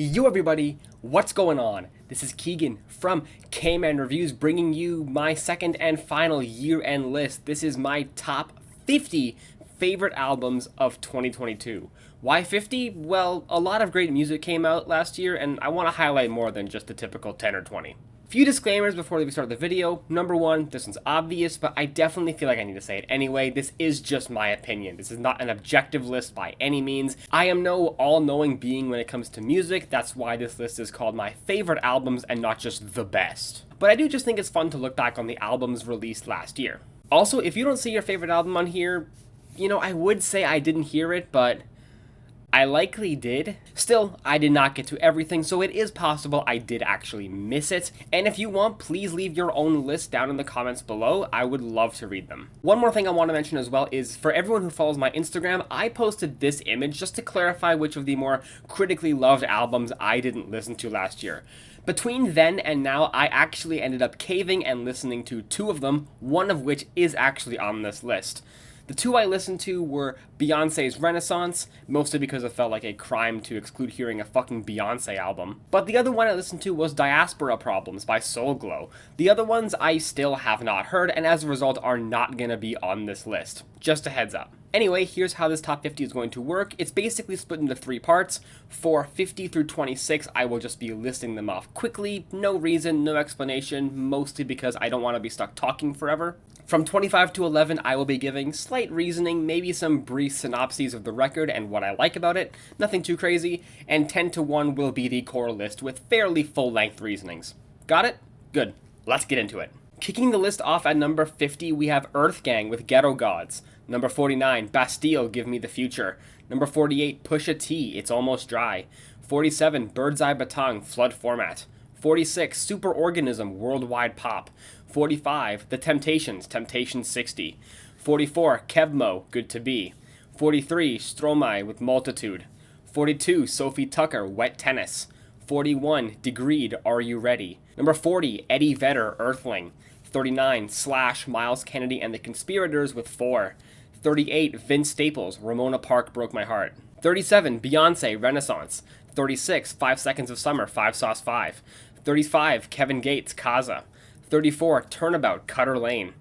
Yo everybody, what's going on? This is Keegan from Kman Reviews bringing you my second and final year-end list. This is my top 50 favorite albums of 2022. Why 50? Well, a lot of great music came out last year and I want to highlight more than just the typical 10 or 20. Few disclaimers before we start the video. Number one, this one's obvious, but I definitely feel like I need to say it anyway. This is just my opinion. This is not an objective list by any means. I am no all-knowing being when it comes to music. That's why this list is called my favorite albums and not just the best. But I do just think it's fun to look back on the albums released last year. Also, if you don't see your favorite album on here, I would say I didn't hear it, but I likely did. Still, I did not get to everything, so it is possible I did actually miss it. And if you want, please leave your own list down in the comments below. I would love to read them. One more thing I want to mention as well is for everyone who follows my Instagram, I posted this image just to clarify which of the more critically loved albums I didn't listen to last year. Between then and now, I actually ended up caving and listening to two of them, one of which is actually on this list. The two I listened to were Beyoncé's Renaissance, mostly because it felt like a crime to exclude hearing a fucking Beyoncé album. But the other one I listened to was Diaspora Problems by Soul Glow. The other ones I still have not heard, and as a result are not gonna be on this list. Just a heads up. Anyway, here's how this top 50 is going to work. It's basically split into three parts. For 50 through 26, I will just be listing them off quickly. No reason, no explanation, mostly because I don't want to be stuck talking forever. From 25 to 11, I will be giving slight reasoning, maybe some brief synopses of the record and what I like about it, nothing too crazy, and 10 to 1 will be the core list with fairly full-length reasonings. Got it? Good. Let's get into it. Kicking the list off at number 50, we have Earth Gang with Ghetto Gods. Number 49, Bastille, Give Me the Future. Number 48, Pusha T, It's Almost Dry. 47, Bird's Eye Batong, Flood Format. 46, Superorganism, Worldwide Pop. 45, The Temptations, Temptation 60. 44, Kevmo, Good to Be. 43, Stromae with Multitude. 42, Sophie Tucker, Wet Tennis. 41, Degreed, Are You Ready? Number 40, Eddie Vedder, Earthling. 39, Slash, Miles Kennedy and the Conspirators with 4. 38, Vince Staples, Ramona Park Broke My Heart. 37, Beyoncé, Renaissance. 36, 5 Seconds of Summer, 5 Sauce 5. 35, Kevin Gates, Kaza. 34, Turnabout, Cutter Lane.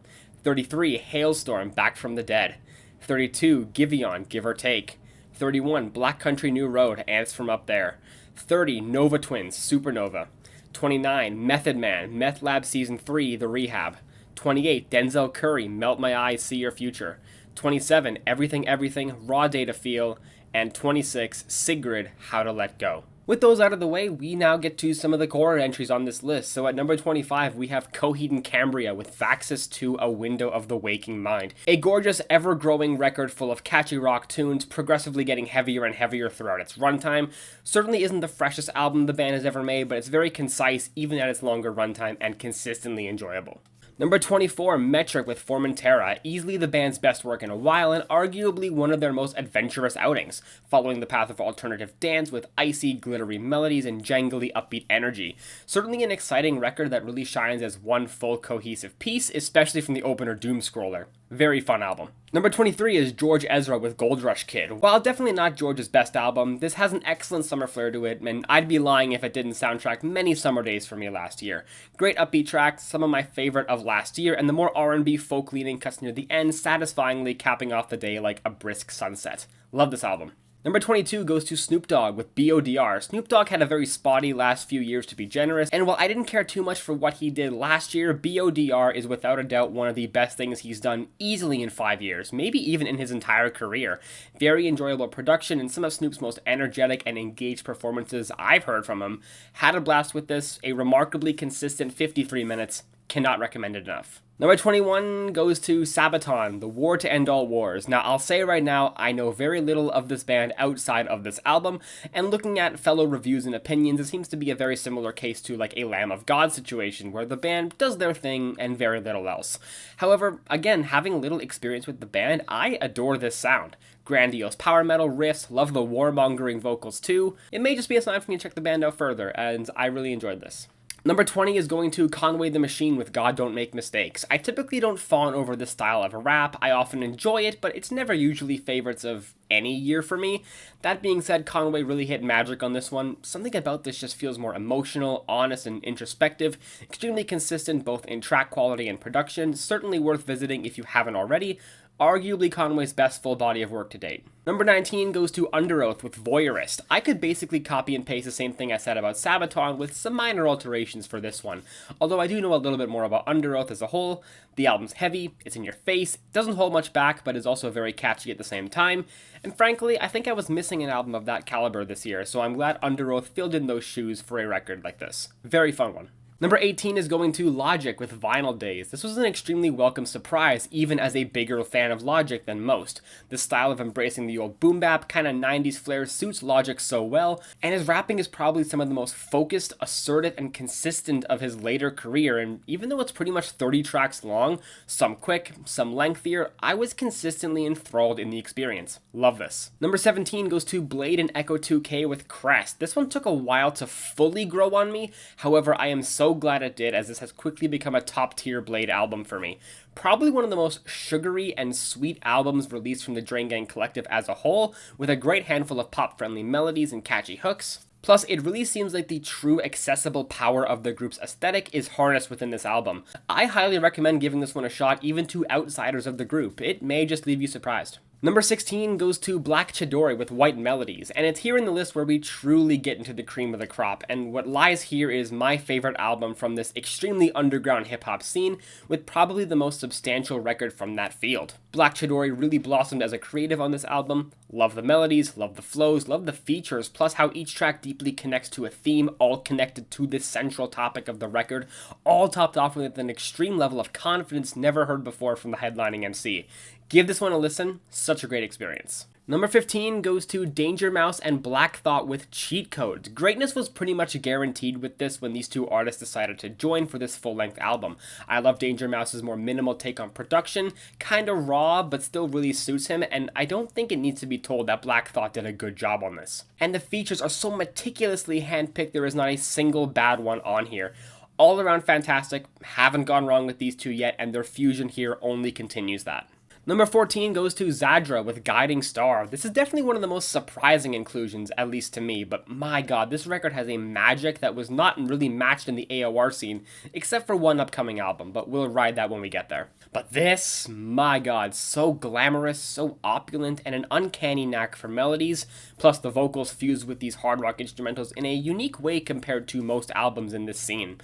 33, Hailstorm, Back from the Dead. 32, Giveon, Give or Take. 31, Black Country New Road, Ants from Up There. 30, Nova Twins, Supernova. 29, Method Man, Meth Lab Season 3, The Rehab. 28, Denzel Curry, Melt My Eyes, See Your Future. 27, Everything Everything, Raw Data Feel. And 26, Sigrid, How to Let Go. With those out of the way, we now get to some of the core entries on this list. So at number 25, we have Coheed and Cambria with Vaxis 2, A Window of the Waking Mind. A gorgeous, ever-growing record full of catchy rock tunes, progressively getting heavier and heavier throughout its runtime. Certainly isn't the freshest album the band has ever made, but it's very concise even at its longer runtime and consistently enjoyable. Number 24, Metric with Formentera, easily the band's best work in a while and arguably one of their most adventurous outings, following the path of alternative dance with icy, glittery melodies and jangly, upbeat energy. Certainly an exciting record that really shines as one full cohesive piece, especially from the opener Doom Scroller. Very fun album. Number 23 is George Ezra with Gold Rush Kid. While definitely not George's best album, this has an excellent summer flair to it, and I'd be lying if it didn't soundtrack many summer days for me last year. Great upbeat tracks, some of my favorite of last year, and the more R&B folk-leaning cuts near the end, satisfyingly capping off the day like a brisk sunset. Love this album. Number 22 goes to Snoop Dogg with BODR. Snoop Dogg had a very spotty last few years to be generous, and while I didn't care too much for what he did last year, BODR is without a doubt one of the best things he's done easily in 5 years, maybe even in his entire career. Very enjoyable production and some of Snoop's most energetic and engaged performances I've heard from him. Had a blast with this, a remarkably consistent 53 minutes. Cannot recommend it enough. Number 21 goes to Sabaton, The War to End All Wars. Now, I'll say right now, I know very little of this band outside of this album, and looking at fellow reviews and opinions, it seems to be a very similar case to like a Lamb of God situation, where the band does their thing and very little else. However, again, having little experience with the band, I adore this sound. Grandiose power metal riffs, love the warmongering vocals too. It may just be a sign for me to check the band out further, and I really enjoyed this. Number 20 is going to Conway the Machine with God Don't Make Mistakes. I typically don't fawn over this style of rap. I often enjoy it, but it's never usually favorites of any year for me. That being said, Conway really hit magic on this one. Something about this just feels more emotional, honest, and introspective. Extremely consistent both in track quality and production. Certainly worth visiting if you haven't already. Arguably Conway's best full body of work to date. Number 19 goes to Underoath with Voyeurist. I could basically copy and paste the same thing I said about Sabaton with some minor alterations for this one. Although I do know a little bit more about Underoath as a whole. The album's heavy, it's in your face, it doesn't hold much back, but is also very catchy at the same time. And frankly, I think I was missing an album of that caliber this year, so I'm glad Underoath filled in those shoes for a record like this. Very fun one. Number 18 is going to Logic with Vinyl Days. This was an extremely welcome surprise, even as a bigger fan of Logic than most. This style of embracing the old boom bap, kind of 90s flair suits Logic so well, and his rapping is probably some of the most focused, assertive, and consistent of his later career, and even though it's pretty much 30 tracks long, some quick, some lengthier, I was consistently enthralled in the experience. Love this. Number 17 goes to Blade and Echo 2K with Crest. This one took a while to fully grow on me, however, I am so glad it did, as this has quickly become a top tier Blade album for me. Probably one of the most sugary and sweet albums released from the Drain Gang Collective as a whole, with a great handful of pop friendly melodies and catchy hooks. Plus, it really seems like the true accessible power of the group's aesthetic is harnessed within this album. I highly recommend giving this one a shot even to outsiders of the group. It may just leave you surprised. Number 16 goes to Black Chidori with White Melodies, and it's here in the list where we truly get into the cream of the crop, and what lies here is my favorite album from this extremely underground hip-hop scene, with probably the most substantial record from that field. Black Chidori really blossomed as a creative on this album. Love the melodies, love the flows, love the features, plus how each track deeply connects to a theme, all connected to this central topic of the record, all topped off with an extreme level of confidence never heard before from the headlining MC. Give this one a listen, such a great experience. Number 15 goes to Danger Mouse and Black Thought with Cheat Codes. Greatness was pretty much guaranteed with this when these two artists decided to join for this full-length album. I love Danger Mouse's more minimal take on production, kinda raw, but still really suits him, and I don't think it needs to be told that Black Thought did a good job on this. And the features are so meticulously handpicked, there is not a single bad one on here. All around fantastic, haven't gone wrong with these two yet, and their fusion here only continues that. Number 14 goes to Zadra with Guiding Star. This is definitely one of the most surprising inclusions, at least to me, but my god, this record has a magic that was not really matched in the AOR scene, except for one upcoming album, but we'll ride that when we get there. But this, my god, so glamorous, so opulent, and an uncanny knack for melodies, plus the vocals fused with these hard rock instrumentals in a unique way compared to most albums in this scene.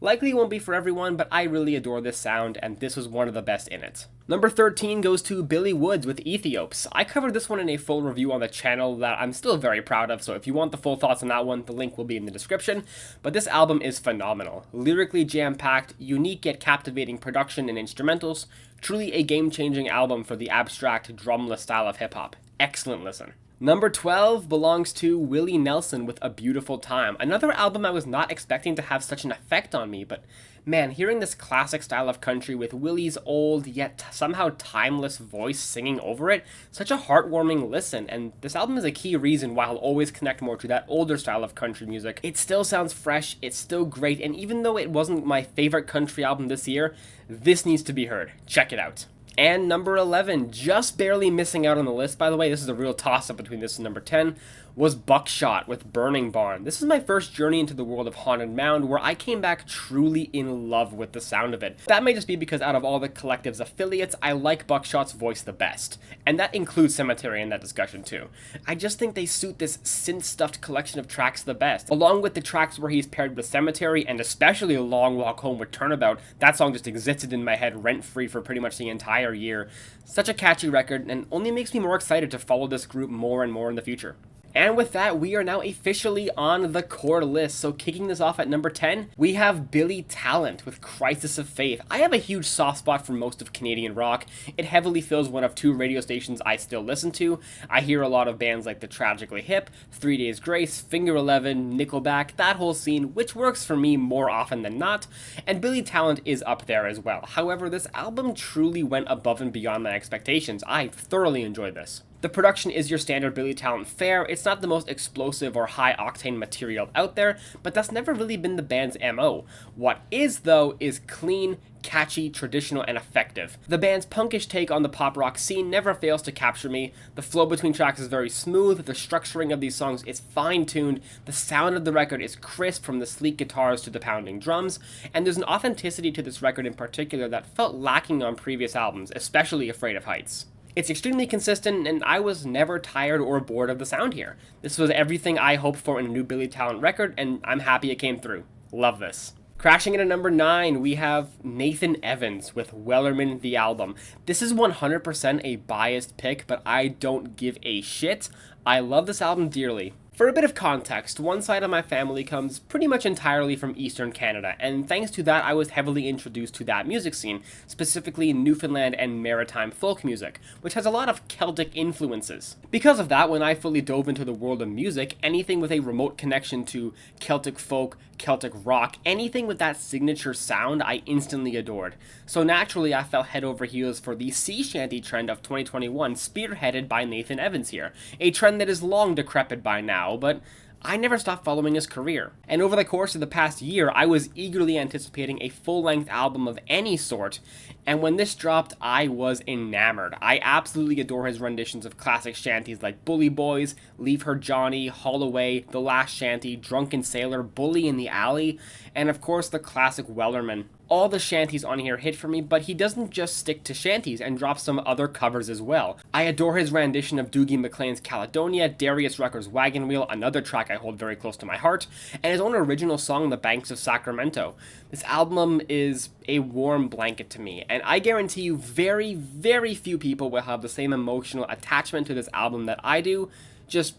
Likely won't be for everyone, but I really adore this sound, and this was one of the best in it. Number 13 goes to Billy Woods with Ethiops. I covered this one in a full review on the channel that I'm still very proud of, so if you want the full thoughts on that one, the link will be in the description. But this album is phenomenal. Lyrically jam-packed, unique yet captivating production and instrumentals. Truly a game-changing album for the abstract, drumless style of hip-hop. Excellent listen. Number 12 belongs to Willie Nelson with A Beautiful Time. Another album I was not expecting to have such an effect on me, but man, hearing this classic style of country with Willie's old yet somehow timeless voice singing over it, such a heartwarming listen, and this album is a key reason why I'll always connect more to that older style of country music. It still sounds fresh, it's still great, and even though it wasn't my favorite country album this year, this needs to be heard. Check it out. And number 11, just barely missing out on the list, by the way, this is a real toss-up between this and number 10, was Buckshot with Burning Barn. This is my first journey into the world of Haunted Mound, where I came back truly in love with the sound of it. That may just be because out of all the collective's affiliates, I like Buckshot's voice the best. And that includes Cemetery in that discussion too. I just think they suit this synth-stuffed collection of tracks the best. Along with the tracks where he's paired with Cemetery, and especially A Long Walk Home with Turnabout, that song just existed in my head rent-free for pretty much the entire year. Such a catchy record, and only makes me more excited to follow this group more and more in the future. And with that, we are now officially on the core list. So kicking this off at number 10, we have Billy Talent with Crisis of Faith. I have a huge soft spot for most of Canadian rock. It heavily fills one of two radio stations I still listen to. I hear a lot of bands like The Tragically Hip, 3 Days Grace, Finger 11, Nickelback, that whole scene, which works for me more often than not. And Billy Talent is up there as well. However, this album truly went above and beyond my expectations. I thoroughly enjoyed this. The production is your standard Billy Talent fare. It's not the most explosive or high-octane material out there, but that's never really been the band's MO. What is, though, is clean, catchy, traditional, and effective. The band's punkish take on the pop rock scene never fails to capture me. The flow between tracks is very smooth, the structuring of these songs is fine-tuned, the sound of the record is crisp from the sleek guitars to the pounding drums, and there's an authenticity to this record in particular that felt lacking on previous albums, especially Afraid of Heights. It's extremely consistent, and I was never tired or bored of the sound here. This was everything I hoped for in a new Billy Talent record, and I'm happy it came through. Love this. Crashing in at number 9, we have Nathan Evans with Wellerman the Album. This is 100% a biased pick, but I don't give a shit. I love this album dearly. For a bit of context, one side of my family comes pretty much entirely from Eastern Canada, and thanks to that I was heavily introduced to that music scene, specifically Newfoundland and maritime folk music, which has a lot of Celtic influences. Because of that, when I fully dove into the world of music, anything with a remote connection to Celtic folk, Celtic rock, anything with that signature sound I instantly adored. So naturally I fell head over heels for the sea shanty trend of 2021 spearheaded by Nathan Evans here, a trend that is long decrepit by now, but I never stopped following his career. And over the course of the past year, I was eagerly anticipating a full-length album of any sort, and when this dropped, I was enamored. I absolutely adore his renditions of classic shanties like Bully Boys, Leave Her Johnny, Holloway, The Last Shanty, Drunken Sailor, Bully in the Alley, and of course the classic Wellerman. All the shanties on here hit for me, but he doesn't just stick to shanties and drops some other covers as well. I adore his rendition of Doogie McClain's Caledonia, Darius Rucker's Wagon Wheel, another track I hold very close to my heart, and his own original song, The Banks of Sacramento. This album is a warm blanket to me, and I guarantee you very, very few people will have the same emotional attachment to this album that I do. Just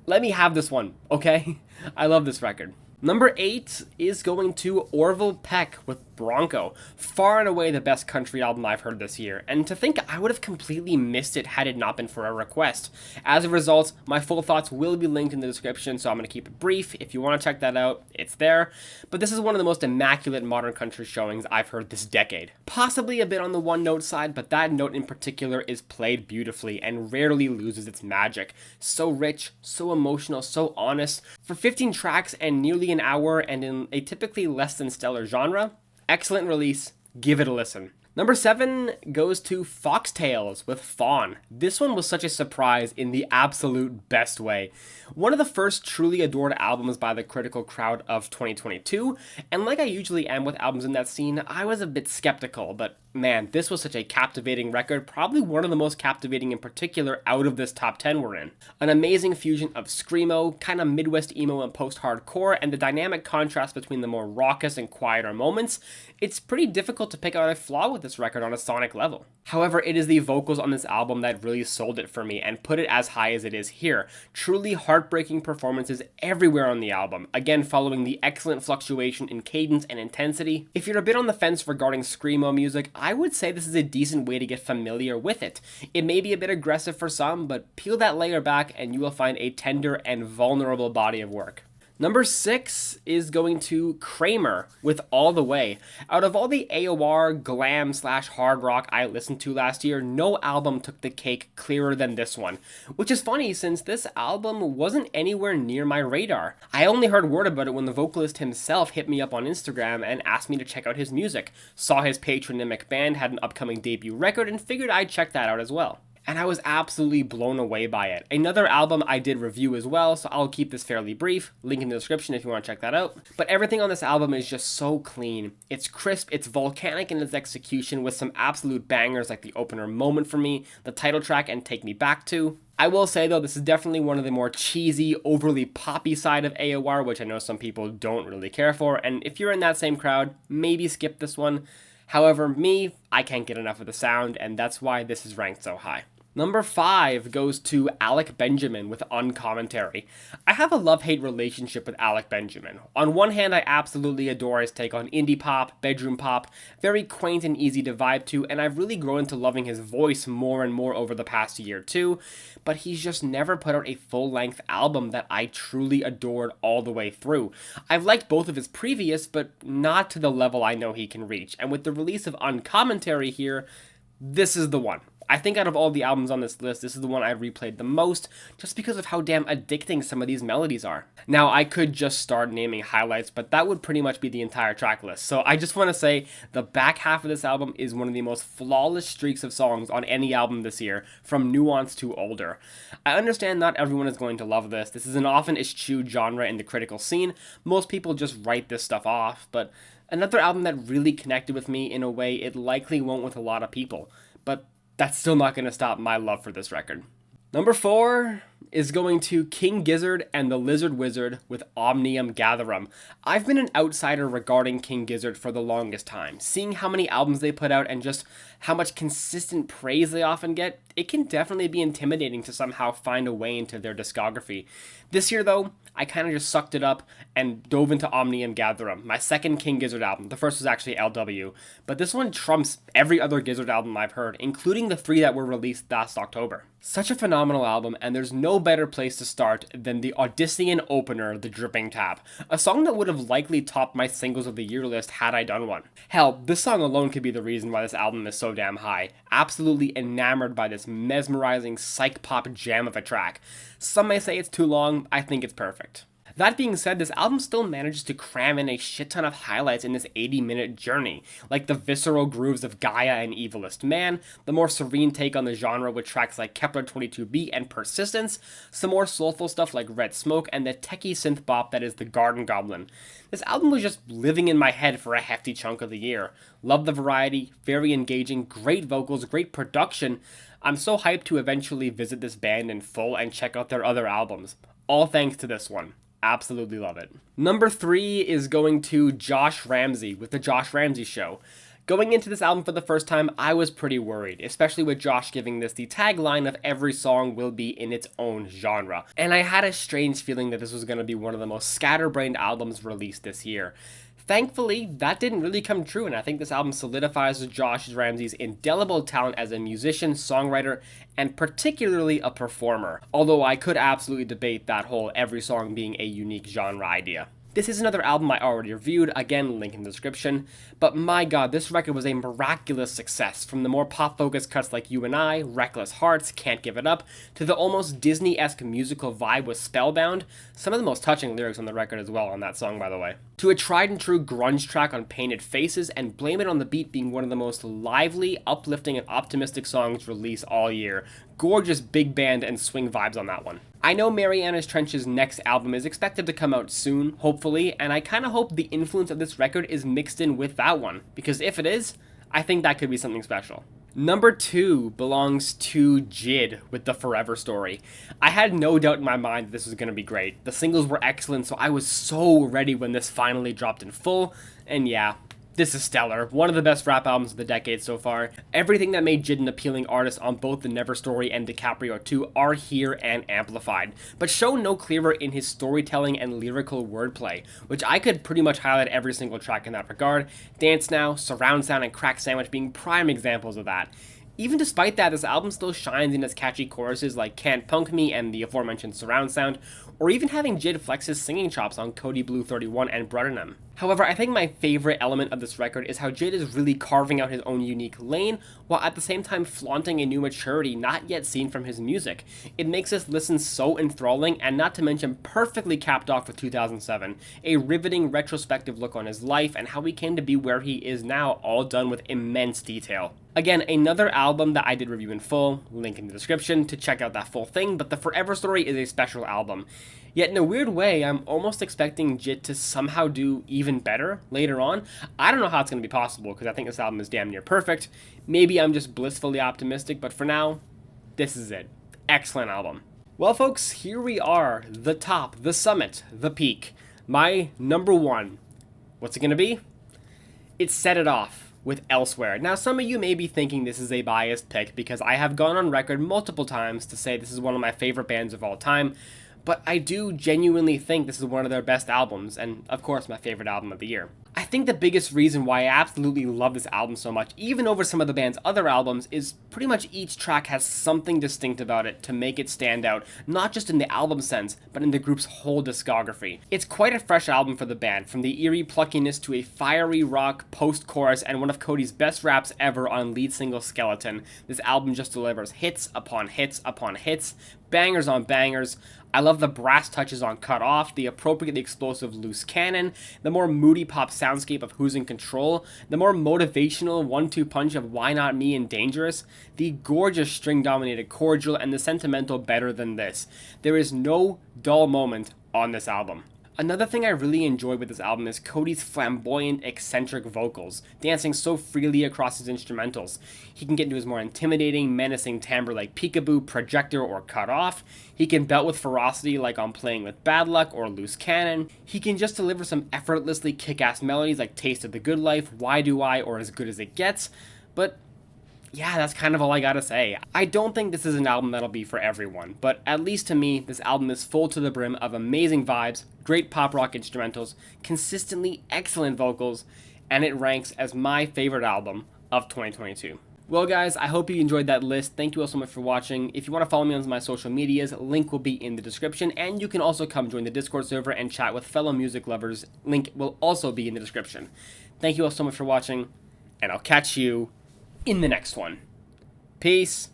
let me have this one, okay? I love this record. Number 8 is going to Orville Peck with Bronco, far and away the best country album I've heard this year, and to think I would have completely missed it had it not been for a request. As a result, my full thoughts will be linked in the description, so I'm going to keep it brief. If you want to check that out, it's there. But this is one of the most immaculate modern country showings I've heard this decade. Possibly a bit on the one-note side, but that note in particular is played beautifully and rarely loses its magic. So rich, so emotional, so honest. For 15 tracks and nearly an hour, and in a typically less than stellar genre, excellent release, give it a listen. Number 7 goes to Foxtails with Fawn. This one was such a surprise in the absolute best way. One of the first truly adored albums by the critical crowd of 2022, and like I usually am with albums in that scene, I was a bit skeptical, but man, this was such a captivating record, probably one of the most captivating in particular out of this top 10 we're in. An amazing fusion of screamo, kind of Midwest emo and post-hardcore, and the dynamic contrast between the more raucous and quieter moments. It's pretty difficult to pick out a flaw with this record on a sonic level. However, it is the vocals on this album that really sold it for me and put it as high as it is here. Truly heartbreaking performances everywhere on the album, again following the excellent fluctuation in cadence and intensity. If you're a bit on the fence regarding screamo music, I would say this is a decent way to get familiar with it. It may be a bit aggressive for some, but peel that layer back and you will find a tender and vulnerable body of work. Number 6 is going to Kramer with All the Way. Out of all the AOR, glam / hard rock I listened to last year, no album took the cake clearer than this one. Which is funny since this album wasn't anywhere near my radar. I only heard word about it when the vocalist himself hit me up on Instagram and asked me to check out his music. Saw his patronymic band had an upcoming debut record and figured I'd check that out as well. And I was absolutely blown away by it. Another album I did review as well, so I'll keep this fairly brief. Link in the description if you want to check that out. But everything on this album is just so clean. It's crisp, it's volcanic in its execution with some absolute bangers like the opener Moment for Me, the title track, and Take Me Back To. I will say though, this is definitely one of the more cheesy, overly poppy side of AOR, which I know some people don't really care for, and if you're in that same crowd, maybe skip this one. However, me, I can't get enough of the sound, and that's why this is ranked so high. Number 5 goes to Alec Benjamin with Uncommentary. I have a love-hate relationship with Alec Benjamin. On one hand, I absolutely adore his take on indie pop, bedroom pop, very quaint and easy to vibe to, and I've really grown to loving his voice more and more over the past year too, but he's just never put out a full-length album that I truly adored all the way through. I've liked both of his previous, but not to the level I know he can reach, and with the release of Uncommentary here, this is the one. I think out of all the albums on this list, this is the one I've replayed the most, just because of how damn addicting some of these melodies are. Now, I could just start naming highlights, but that would pretty much be the entire track list. So I just want to say the back half of this album is one of the most flawless streaks of songs on any album this year, from Nuance to Older. I understand not everyone is going to love this. This is an often eschewed genre in the critical scene. Most people just write this stuff off, but another album that really connected with me in a way it likely won't with a lot of people. But that's still not going to stop my love for this record. Number 4 is going to King Gizzard and the Lizard Wizard with Omnium Gatherum. I've been an outsider regarding King Gizzard for the longest time. Seeing how many albums they put out and just how much consistent praise they often get, it can definitely be intimidating to somehow find a way into their discography. This year though, I kind of just sucked it up and dove into Omnium Gatherum, my second King Gizzard album. The first was actually LW, but this one trumps every other Gizzard album I've heard, including the 3 that were released last October. Such a phenomenal album, and there's no better place to start than the Odyssean opener, The Dripping Tap, a song that would have likely topped my singles of the year list had I done one. Hell, this song alone could be the reason why this album is so damn high. Absolutely enamored by this mesmerizing psych pop jam of a track. Some may say it's too long, I think it's perfect. That being said, this album still manages to cram in a shit ton of highlights in this 80-minute journey, like the visceral grooves of Gaia and Evilest Man, the more serene take on the genre with tracks like Kepler 22b and Persistence, some more soulful stuff like Red Smoke, and the techie synth bop that is The Garden Goblin. This album was just living in my head for a hefty chunk of the year. Love the variety, very engaging, great vocals, great production. I'm so hyped to eventually visit this band in full and check out their other albums. All thanks to this one. Absolutely love it. Number 3 is going to Josh Ramsay with The Josh Ramsay Show. Going into this album for the first time, I was pretty worried, especially with Josh giving this the tagline of every song will be in its own genre. And I had a strange feeling that this was going to be one of the most scatterbrained albums released this year. Thankfully, that didn't really come true, and I think this album solidifies Josh Ramsay's indelible talent as a musician, songwriter, and particularly a performer. Although I could absolutely debate that whole every song being a unique genre idea. This is another album I already reviewed, again, link in the description, but my god, this record was a miraculous success, from the more pop-focused cuts like You and I, Reckless Hearts, Can't Give It Up, to the almost Disney-esque musical vibe with Spellbound, some of the most touching lyrics on the record as well on that song, by the way, to a tried-and-true grunge track on Painted Faces, and Blame It on the Beat being one of the most lively, uplifting, and optimistic songs released all year. Gorgeous big band and swing vibes on that one. I know Mariana's Trench's next album is expected to come out soon, hopefully, and I kinda hope the influence of this record is mixed in with that one, because if it is, I think that could be something special. Number 2 belongs to JID with The Forever Story. I had no doubt in my mind that this was going to be great. The singles were excellent, so I was so ready when this finally dropped in full, and yeah, this is stellar. One of the best rap albums of the decade so far. Everything that made JID an appealing artist on both The Never Story and DiCaprio 2 are here and amplified, but show no clearer in his storytelling and lyrical wordplay, which I could pretty much highlight every single track in that regard. Dance Now, Surround Sound, and Crack Sandwich being prime examples of that. Even despite that, this album still shines in its catchy choruses like Can't Punk Me and the aforementioned Surround Sound, or even having JID flex his singing chops on Cody Blue 31 and Bruddenham. However, I think my favorite element of this record is how JID is really carving out his own unique lane, while at the same time flaunting a new maturity not yet seen from his music. It makes us listen so enthralling, and not to mention perfectly capped off with 2007, a riveting retrospective look on his life and how he came to be where he is now, all done with immense detail. Again, another album that I did review in full, link in the description to check out that full thing, but The Forever Story is a special album. Yet in a weird way, I'm almost expecting JID to somehow do even better later on. I don't know how it's going to be possible, because I think this album is damn near perfect. Maybe I'm just blissfully optimistic, but for now, this is it. Excellent album. Well folks, here we are, the top, the summit, the peak. My number 1. What's it going to be? It's Set It Off with Elsewhere. Now, some of you may be thinking this is a biased pick because I have gone on record multiple times to say this is one of my favorite bands of all time, but I do genuinely think this is one of their best albums, and of course my favorite album of the year. I think the biggest reason why I absolutely love this album so much, even over some of the band's other albums, is pretty much each track has something distinct about it to make it stand out, not just in the album sense, but in the group's whole discography. It's quite a fresh album for the band, from the eerie pluckiness to a fiery rock post-chorus and one of Cody's best raps ever on lead single Skeleton. This album just delivers hits upon hits upon hits, bangers on bangers. I love the brass touches on Cut Off, the appropriately explosive Loose Cannon, the more moody pop soundscape of Who's in Control, the more motivational 1-2 punch of Why Not Me and Dangerous, the gorgeous string-dominated Cordial, and the sentimental Better Than This. There is no dull moment on this album. Another thing I really enjoy with this album is Cody's flamboyant, eccentric vocals, dancing so freely across his instrumentals. He can get into his more intimidating, menacing timbre like Peekaboo, Projector, or Cut Off. He can belt with ferocity like on Playing with Bad Luck or Loose Cannon. He can just deliver some effortlessly kick-ass melodies like Taste of the Good Life, Why Do I, or As Good As It Gets. But yeah, that's kind of all I gotta say. I don't think this is an album that'll be for everyone, but at least to me, this album is full to the brim of amazing vibes, great pop rock instrumentals, consistently excellent vocals, and it ranks as my favorite album of 2022. Well guys, I hope you enjoyed that list. Thank you all so much for watching. If you want to follow me on my social medias, link will be in the description, and you can also come join the Discord server and chat with fellow music lovers. Link will also be in the description. Thank you all so much for watching, and I'll catch you in the next one. Peace.